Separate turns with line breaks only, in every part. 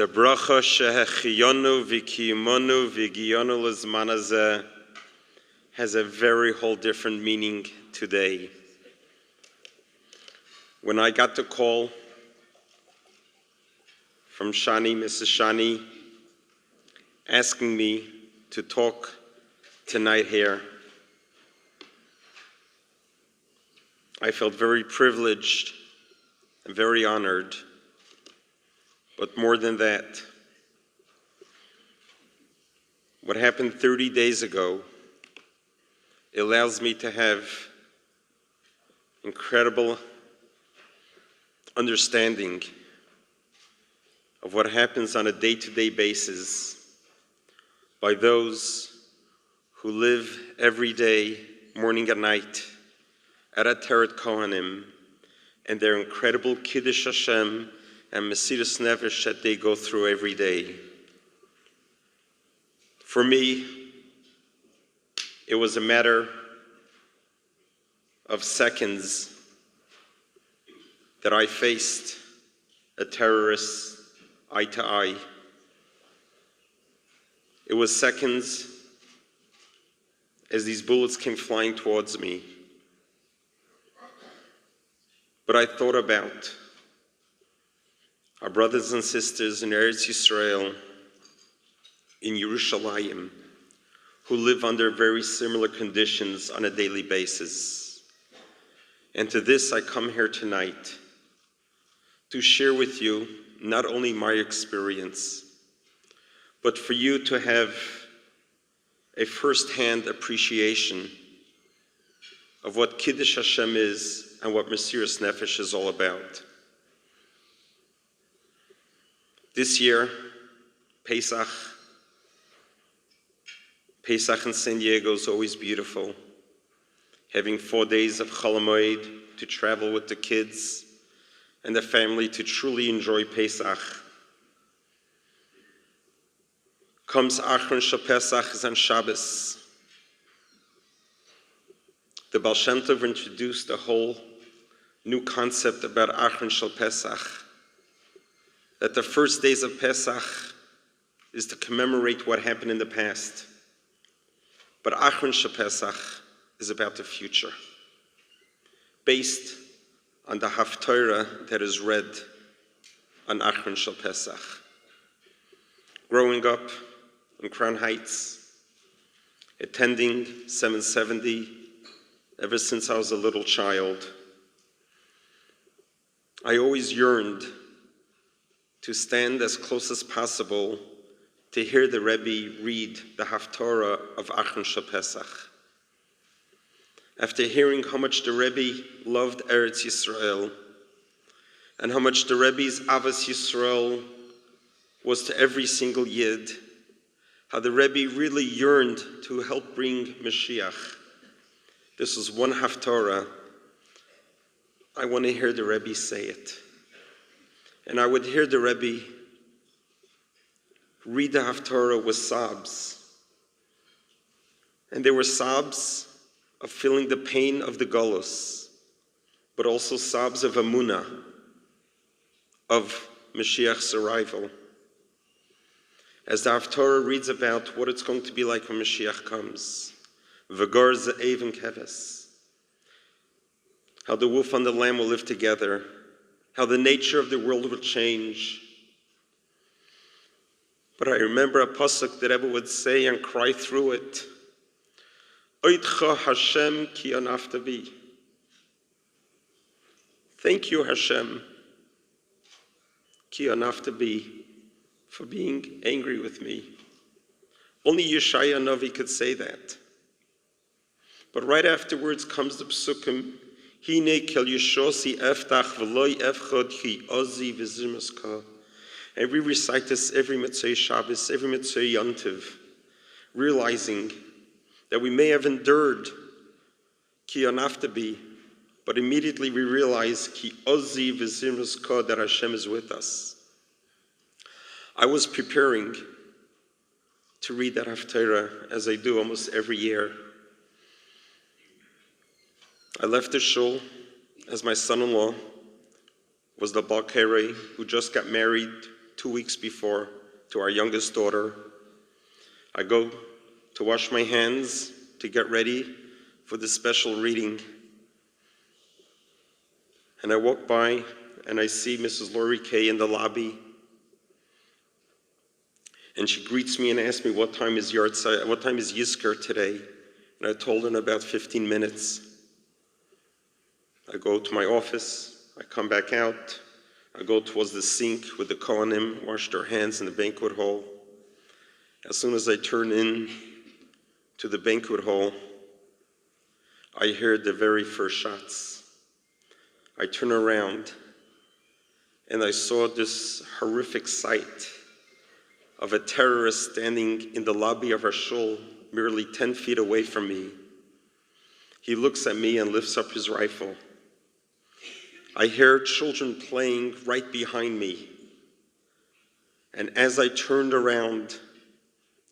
The bracha shehechiyonu v'kiyimonu v'giyonu l'zman hazeh has a very whole different meaning today. When I got the call from Shani, Mrs. Shani, asking me to talk tonight here, I felt very privileged and very honored. But more than that, what happened 30 days ago allows me to have incredible understanding of what happens on a day-to-day basis by those who live every day, morning and night, at Ateret Kohanim, and their incredible Kiddush Hashem and Mesiras Nefesh that they go through every day. For me, it was a matter of seconds that I faced a terrorist eye to eye. It was seconds as these bullets came flying towards me. But I thought about our brothers and sisters in Eretz Yisroel, in Yerushalayim, who live under very similar conditions on a daily basis. And to this I come here tonight to share with you not only my experience, but for you to have a first-hand appreciation of what Kiddush Hashem is and what Mesiras Nefesh is all about. This year, Pesach in San Diego is always beautiful. Having 4 days of Chol Hamoed to travel with the kids and the family to truly enjoy Pesach. Comes Achron Shel Pesach is on Shabbos. The Baal Shem Tov introduced a whole new concept about Achron Shel Pesach, that the first days of Pesach is to commemorate what happened in the past. But Achron Shel Pesach is about the future, based on the Haftarah that is read on Achron Shel Pesach. Growing up in Crown Heights, attending 770 ever since I was a little child, I always yearned to stand as close as possible to hear the Rabbi read the Haftarah of Achron Shel Pesach. After hearing how much the Rabbi loved Eretz Yisroel and how much the Rabbi's Avas Yisroel was to every single Yid, how the Rabbi really yearned to help bring Mashiach. This was one Haftarah. I want to hear the Rabbi say it. And I would hear the Rabbi read the Haftarah with sobs. And there were sobs of feeling the pain of the Golus, but also sobs of Amunah, of Mashiach's arrival. As the Haftarah reads about what it's going to be like when Mashiach comes, V'gar ze'ev and keves, how the wolf and the lamb will live together, how the nature of the world will change. But I remember a pasuk that Rebbe would say and cry through it, Oitcha Hashem ki anafta bi. Thank you, Hashem, ki anafta bi, for being angry with me. Only Yeshaya Novi could say that. But right afterwards comes the psukim, Hine kel yeshosi eftach v'loi efchod chi ozi v'zimuska. And we recite this every Mitzvah Shabbos, every Mitzvah Yontiv, realizing that we may have endured ki anaftabi, but immediately we realize ki ozi v'zimuska, that Hashem is with us. I was preparing to read that Haftarah, as I do almost every year. I left the shul as my son-in-law was the Balkere who just got married 2 weeks before to our youngest daughter. I go to wash my hands to get ready for the special reading. And I walk by and I see Mrs. Lori Kay in the lobby. And she greets me and asks me, what time is Yizkor today? And I told her in about 15 minutes. I go to my office, I come back out, I go towards the sink with the Kohanim, wash their hands in the banquet hall. As soon as I turn in to the banquet hall, I hear the very first shots. I turn around and I saw this horrific sight of a terrorist standing in the lobby of our shul, merely 10 feet away from me. He looks at me and lifts up his rifle. I hear children playing right behind me. And as I turned around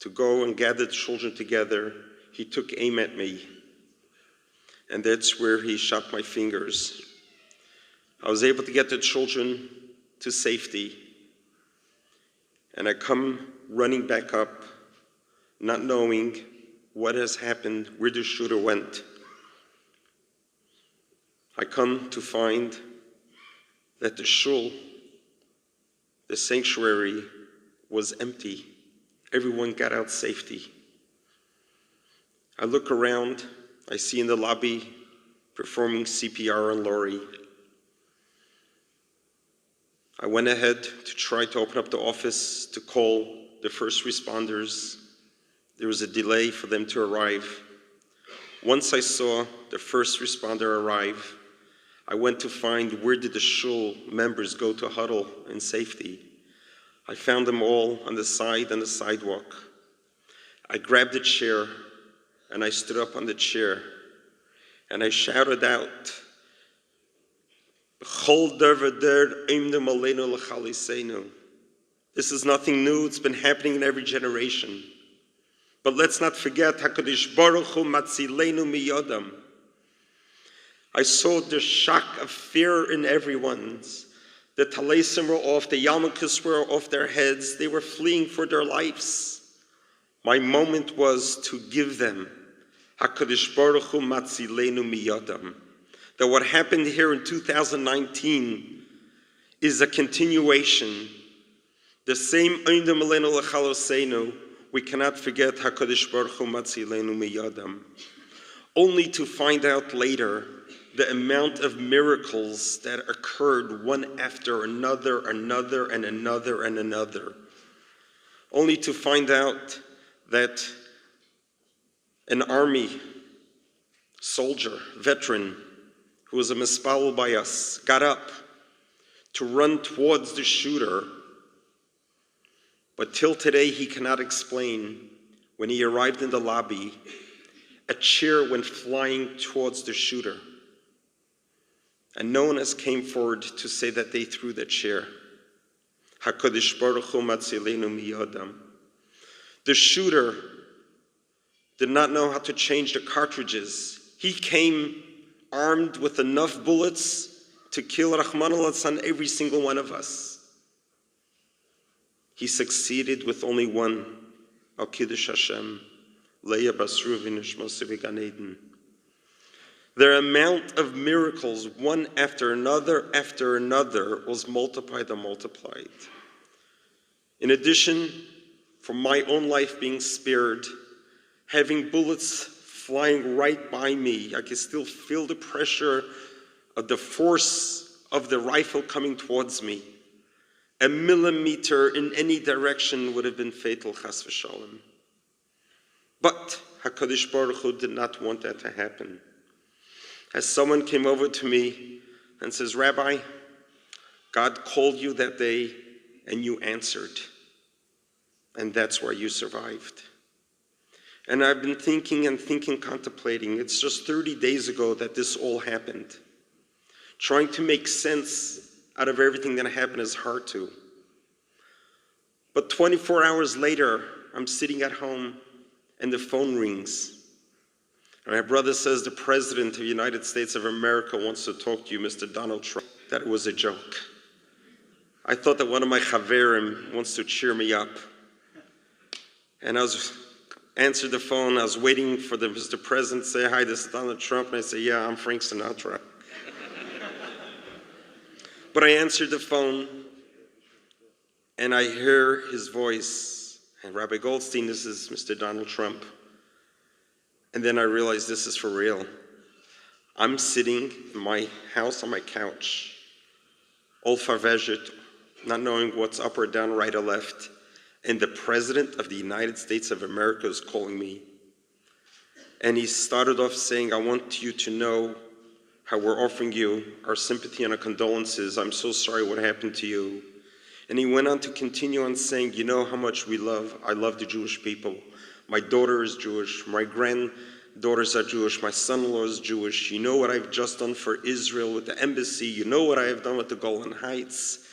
to go and gather the children together, he took aim at me. And that's where he shot my fingers. I was able to get the children to safety. And I come running back up, not knowing what has happened, where the shooter went. I come to find that the shul, the sanctuary, was empty. Everyone got out safely. I look around, I see in the lobby performing CPR on Lori. I went ahead to try to open up the office to call the first responders. There was a delay for them to arrive. Once I saw the first responder arrive, I went to find where did the shul members go to huddle in safety. I found them all on the side on the sidewalk. I grabbed a chair and I stood up on the chair and I shouted out, this is nothing new, it's been happening in every generation. But let's not forget, HaKadosh Baruch Hu Matzilenu Miyodam. I saw the shock of fear in everyone's. The talesim were off, the yarmulkes were off their heads, they were fleeing for their lives. My moment was to give them HaKadosh Baruch Hu Matzilenu Miyodam. That what happened here in 2019 is a continuation. The same Oindem Aleinu L'Chaloseinu, we cannot forget HaKadosh Baruch Hu Matzilenu Miyodam. Only to find out later the amount of miracles that occurred one after another, and another. Only to find out that an army soldier, veteran, who was a mispalel by us, got up to run towards the shooter. But till today he cannot explain, when he arrived in the lobby, a chair went flying towards the shooter. And no one has came forward to say that they threw the chair. HaKadosh Baruch Hu Matzilenu Miyodam. The shooter did not know how to change the cartridges. He came armed with enough bullets to kill Rahman al-Hassan every single one of us. He succeeded with only one, Al Kiddush Hashem, Leah Basru v'nishmasu v'gan Eden. Their amount of miracles, one after another, was multiplied and multiplied. In addition, for my own life being spared, having bullets flying right by me, I could still feel the pressure of the force of the rifle coming towards me. A millimeter in any direction would have been fatal, chas v'shalom. But HaKadosh Baruch Hu did not want that to happen. As someone came over to me and says, Rabbi, God called you that day and you answered. And that's why you survived. And I've been thinking, contemplating. It's just 30 days ago that this all happened. Trying to make sense out of everything that happened is hard to. But 24 hours later, I'm sitting at home and the phone rings. And my brother says, the President of the United States of America wants to talk to you, Mr. Donald Trump. That it was a joke. I thought that one of my chaverim wants to cheer me up. And I answered the phone. I was waiting for the Mr. President to say, hi, this is Donald Trump. And I said, yeah, I'm Frank Sinatra. But I answered the phone, and I hear his voice. And Rabbi Goldstein, this is Mr. Donald Trump. And then I realized this is for real. I'm sitting in my house on my couch, all farvezhet, not knowing what's up or down, right or left. And the President of the United States of America is calling me. And he started off saying, I want you to know how we're offering you our sympathy and our condolences. I'm so sorry what happened to you. And he went on to continue on saying, you know how much I love the Jewish people. My daughter is Jewish, my granddaughters are Jewish, my son-in-law is Jewish. You know what I've just done for Israel with the embassy. You know what I have done with the Golan Heights.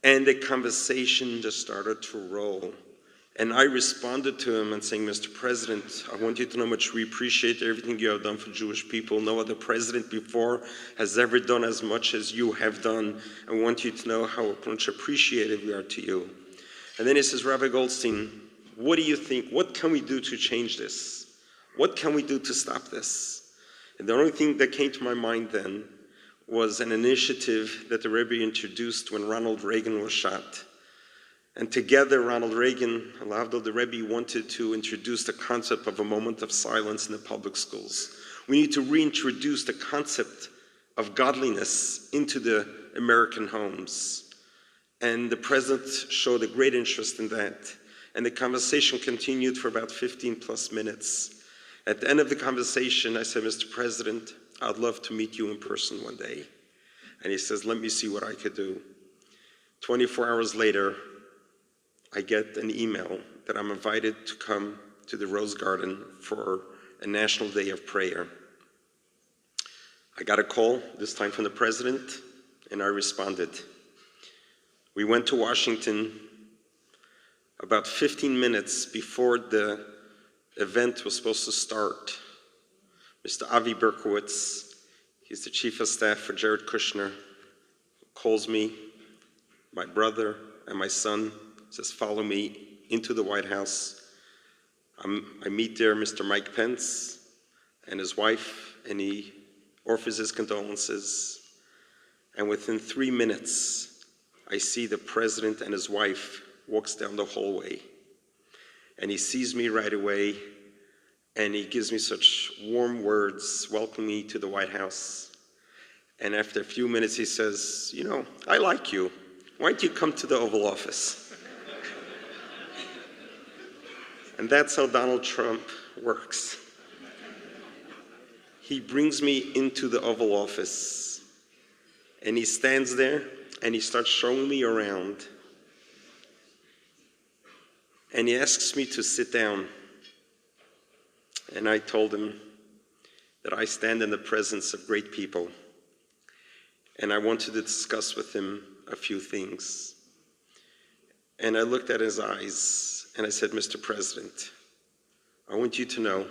And the conversation just started to roll. And I responded to him and saying, Mr. President, I want you to know how much we appreciate everything you have done for Jewish people. No other president before has ever done as much as you have done. I want you to know how much appreciative we are to you. And then he says, Rabbi Goldstein, what do you think? What can we do to change this? What can we do to stop this? And the only thing that came to my mind then was an initiative that the Rabbi introduced when Ronald Reagan was shot. And together, Ronald Reagan, Alavdol, the Rebbe, wanted to introduce the concept of a moment of silence in the public schools. We need to reintroduce the concept of godliness into the American homes. And the president showed a great interest in that. And the conversation continued for about 15 plus minutes. At the end of the conversation, I said, Mr. President, I'd love to meet you in person one day. And he says, let me see what I could do. 24 hours later, I get an email that I'm invited to come to the Rose Garden for a National Day of Prayer. I got a call, this time from the president, and I responded. We went to Washington about 15 minutes before the event was supposed to start. Mr. Avi Berkowitz, he's the chief of staff for Jared Kushner, calls me, my brother and my son, says, follow me into the White House. I meet there Mr. Mike Pence and his wife, and he offers his condolences. And within 3 minutes, I see the president and his wife walks down the hallway. And he sees me right away, and he gives me such warm words, welcoming me to the White House. And after a few minutes, he says, you know, I like you. Why don't you come to the Oval Office? And that's how Donald Trump works. He brings me into the Oval Office, and he stands there, and he starts showing me around. And he asks me to sit down. And I told him that I stand in the presence of great people, and I wanted to discuss with him a few things. And I looked at his eyes, and I said, Mr. President, I want you to know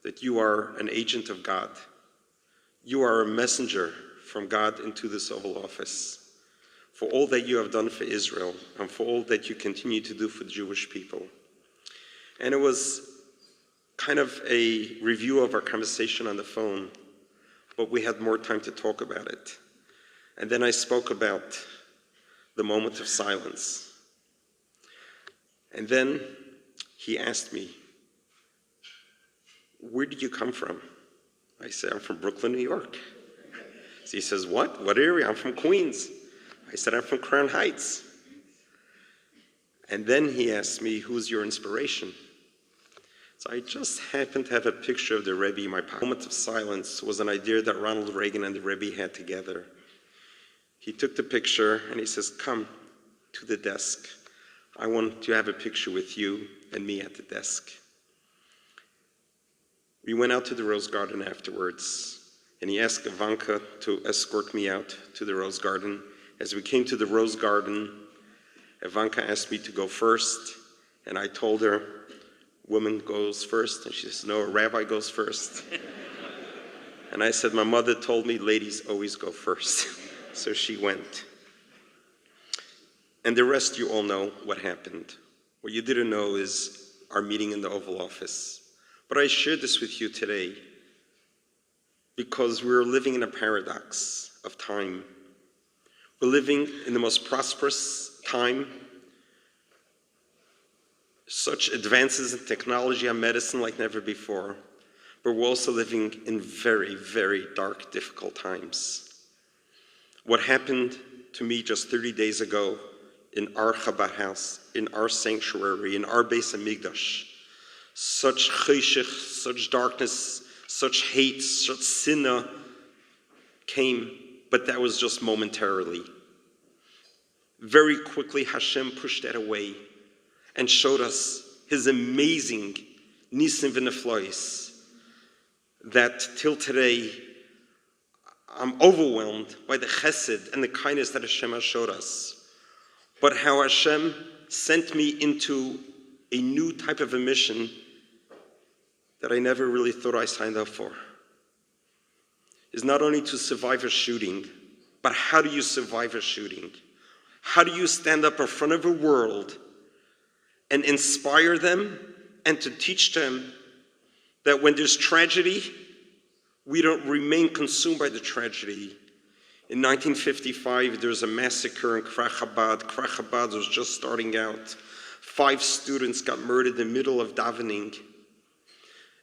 that you are an agent of God. You are a messenger from God into this Oval Office for all that you have done for Israel and for all that you continue to do for the Jewish people. And it was kind of a review of our conversation on the phone, but we had more time to talk about it. And then I spoke about the moment of silence. And then he asked me, where did you come from? I said, I'm from Brooklyn, New York. So he says, what? What area? I'm from Queens. I said, I'm from Crown Heights. And then he asked me, who's your inspiration? So I just happened to have a picture of the Rebbe in my pocket. Moment of silence was an idea that Ronald Reagan and the Rebbe had together. He took the picture and he says, come to the desk. I want to have a picture with you and me at the desk. We went out to the Rose Garden afterwards, and he asked Ivanka to escort me out to the Rose Garden. As we came to the Rose Garden, Ivanka asked me to go first, and I told her, woman goes first, and she says, no, a rabbi goes first. And I said, my mother told me ladies always go first. So she went. And the rest you all know what happened. What you didn't know is our meeting in the Oval Office. But I share this with you today because we're living in a paradox of time. We're living in the most prosperous time, such advances in technology and medicine like never before, but we're also living in very, very dark, difficult times. What happened to me just 30 days ago in our Chabad house, in our sanctuary, in our Beis HaMikdash, such cheshech, such darkness, such hate, such sinna came, but that was just momentarily. Very quickly Hashem pushed that away and showed us his amazing nisim v'neflois, that till today I'm overwhelmed by the chesed and the kindness that Hashem has showed us. But how Hashem sent me into a new type of a mission that I never really thought I signed up for, is not only to survive a shooting, but how do you survive a shooting? How do you stand up in front of a world and inspire them and to teach them that when there's tragedy, we don't remain consumed by the tragedy. In 1955, there was a massacre in Kfar Chabad. Kfar Chabad was just starting out. 5 students got murdered in the middle of davening.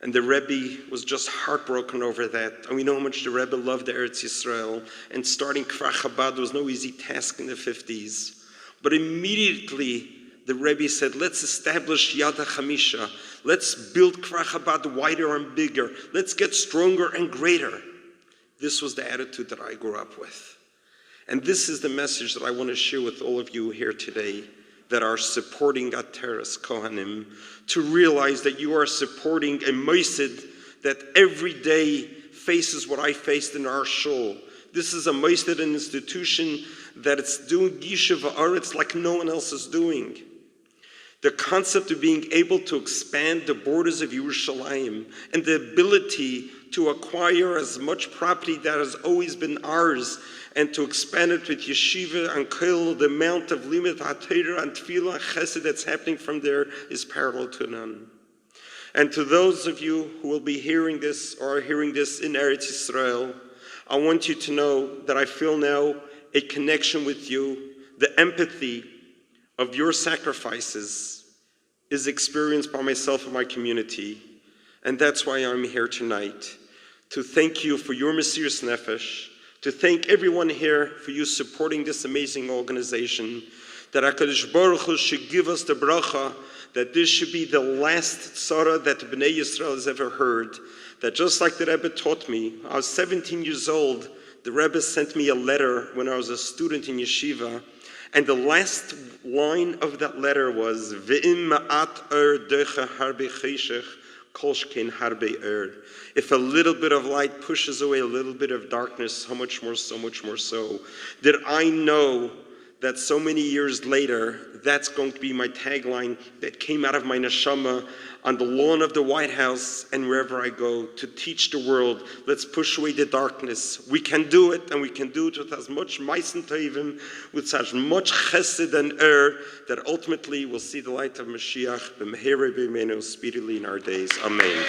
And the Rabbi was just heartbroken over that. And we know how much the Rabbi loved the Eretz Yisroel. And starting Kfar Chabad was no easy task in the 50s. But immediately, the Rabbi said, let's establish Yad HaChamisha. Let's build Kfar Chabad wider and bigger. Let's get stronger and greater. This was the attitude that I grew up with. And this is the message that I want to share with all of you here today that are supporting Ateres Kohanim, to realize that you are supporting a Mosid that every day faces what I faced in our shul. This is a Mosid, an institution that it's doing Yeshiva Aretz like no one else is doing. The concept of being able to expand the borders of Yerushalayim and the ability to acquire as much property that has always been ours and to expand it with yeshiva and kol, the amount of limit HaTorah and tefillah and chesed that's happening from there is parallel to none. And to those of you who will be hearing this or are hearing this in Eretz Yisrael, I want you to know that I feel now a connection with you. The empathy of your sacrifices is experienced by myself and my community. And that's why I'm here tonight, to thank you for your Mesiras Nefesh, to thank everyone here for you supporting this amazing organization, that HaKadosh Baruch Hu should give us the bracha, that this should be the last tzara that Bnei Yisrael has ever heard, that just like the Rebbe taught me, I was 17 years old, the Rebbe sent me a letter when I was a student in yeshiva, and the last line of that letter was, Ve'im ma'at decha harbe cheshech, kol shkein harbe If a little bit of light pushes away a little bit of darkness, how much more so. Did I know that so many years later, that's going to be my tagline that came out of my neshama on the lawn of the White House and wherever I go, to teach the world, let's push away the darkness. We can do it, and we can do it with as much maisen tovim, with such much chesed and that ultimately we'll see the light of Mashiach b'mehera b'meinu speedily in our days. Amen.